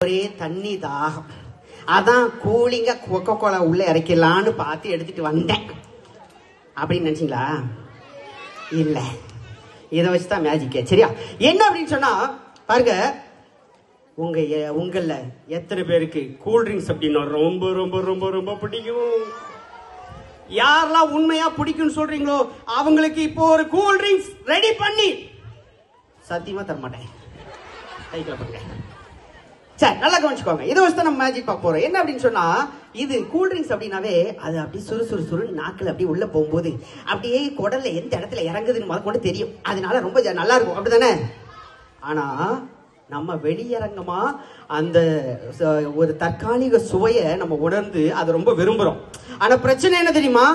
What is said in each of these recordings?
ஒரே தண்ணி தாகம். அதான் கூலிங்கா கொக்கோ கோலா உள்ள இறக்கலான்னு பார்த்து எடுத்துட்டு வந்தேன். அப்படின்னு நினைச்சீங்களா? இல்ல, இதை வச்சுதான் மேஜிக்கே. சரியா? என்ன அப்படின்னு சொன்னா பாருங்க, உங்கள எத்தனை பேருக்கு கூல்ட்ரிங்க்ஸ் அப்படின்னா ரொம்ப ரொம்ப ரொம்ப ரொம்ப பிடிக்கும்? யாரெல்லாம் உண்மையா பிடிக்கும்னு சொல்றீங்களோ அவங்களுக்கு இப்போ ஒரு கூல்ட்ரிங்க்ஸ் ரெடி பண்ணி சத்தியமா தரமாட்டேன். சரி, நல்லா கவனிச்சுக்கோங்க. இதை வச்சு நம்ம மேஜிக் பார்க்க போறோம். என்ன அப்படின்னு சொன்னா, இது கூல்ட்ரிங்க்ஸ் அப்படின்னாவே அது அப்படியே சுறு நாக்கில் அப்படியே உள்ள போகும்போது அப்படியே குடல்ல எந்த இடத்துல இறங்குதுன்னு முதல் கொண்டு தெரியும். அதனால ரொம்ப நல்லா இருக்கும், அப்படிதானே? ஆனா நம்ம வெளியரங்கமா அந்த ஒரு தற்காலிக சுவையை நம்ம உணர்ந்து அதை ரொம்ப விரும்புறோம். ஆனா பிரச்சனை என்ன தெரியுமா?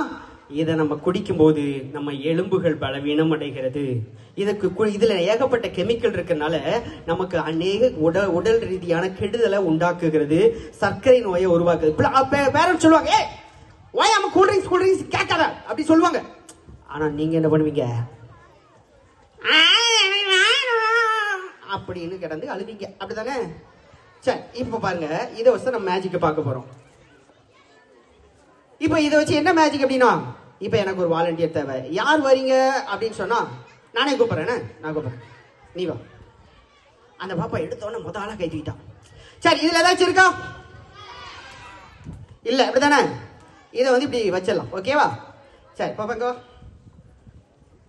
இதை நம்ம குடிக்கும் போது நம்ம எலும்புகள் பலவீனம் அடைகிறது. இதுல ஏகப்பட்ட கெமிக்கல் இருக்கனால நமக்கு அநேக உடல் ரீதியான கெடுதலை உண்டாக்குகிறது, சர்க்கரை நோயை உருவாக்குது. பேரண்ட்ஸ் சொல்லுவாங்க, "Why am கூல்ட்ரிங்க்ஸ் கேட்காத" அப்படி சொல்லுவாங்க. ஆனா நீங்க என்ன பண்ணுவீங்க? அப்படின்னு கிடந்து அழுவீங்க, அப்படிதானே? சரி, இப்ப பாருங்க, இதை வச்சு நம்ம மேஜிக்க பார்க்க போறோம். இப்ப இதை வச்சு என்ன மேஜிக் அப்படின்னா, இப்ப எனக்கு ஒரு வாலண்டியர் தேவை. யார் வரீங்க அப்படின்னு சொன்னா நானே கூப்பிடுறேன். நான் கூப்பிடுறேன், நீ வா. அந்த பாப்பா எடுத்தோன்னு முதல்ல கை தூக்கிட்டான். சரி, இதுல ஏதாச்சும் இருக்கா? இல்ல, அப்படிதானே? இதை வந்து இப்படி வச்சிடலாம், ஓகேவா? சரி, பாப்பாங்க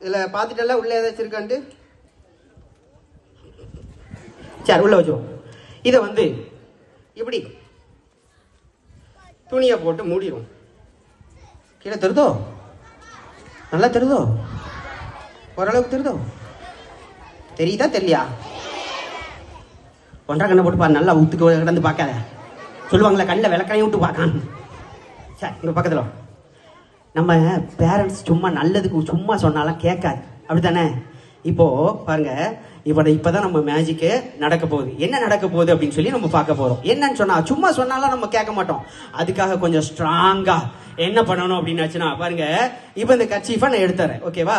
இதுல பாத்துட்டல உள்ள ஏதாச்சும் இருக்கான்ட்டு. சரி, உள்ள வச்சுவோம். இதை வந்து இப்படி துணியை போட்டு மூடிடும். கீழே தெரிதோ? நல்லா தெரிதோ? ஓரளவுக்கு தெரிதோ? தெரியுதா தெரியலையா? ஒன்றரை கண்ணை போட்டு பாரு, நல்லா ஊத்துக்கு கிடந்து பார்க்காத. சொல்லுவாங்களே, கண்ணில் விளக்காயும் விட்டு பார்க்கான். சரி, இங்க பக்கத்தில் நம்ம பேரண்ட்ஸ் சும்மா நல்லதுக்கு சும்மா சொன்னாலும் கேட்காது, அப்படித்தானே? இப்போ பாருங்க, இப்பதான் நம்ம மேஜிக்கு நடக்க போகுது. என்ன நடக்க போகுது அப்படின்னு சொல்லி நம்ம பார்க்க போறோம். என்னன்னு சொன்னா, சும்மா சொன்னாலும் நம்ம கேட்க மாட்டோம். அதுக்காக கொஞ்சம் ஸ்ட்ராங்கா என்ன பண்ணணும் அப்படின்னாச்சுன்னா பாருங்க, இப்ப இந்த கர்ச்சீஃபை நான் எடுத்துறேன், ஓகேவா?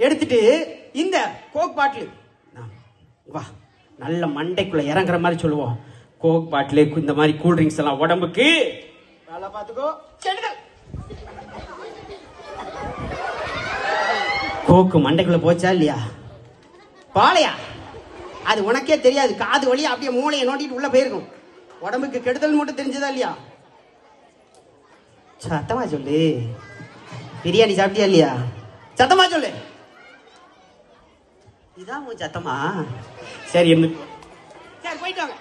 எடுத்துட்டு இந்த கோக் பாட்டில் வா, நல்ல மண்டைக்குள்ள இறங்குற மாதிரி சொல்லுவோம். கோக் பாட்டில், இந்த மாதிரி கூல்ட்ரிங்க்ஸ் எல்லாம் உடம்புக்கு நல்லா பாத்துக்கோ. கோக்கு மண்டைக்குள்ள போச்சா இல்லையா? பாலையா? அது உனக்கே தெரியாது. காது வழியா அப்படியே மூளையை நோண்டிட்டு உள்ள போயிருக்கும். உடம்புக்கு கெடுதல் மட்டும் தெரிஞ்சதா இல்லையா? சத்தமா சொல்லு. பிரியாணி சாப்பிட்டியா இல்லையா? சத்தமா சொல்லு. இதான் உன் சத்தமா? சரி, இருந்து சரி, போயிட்டு வாங்க.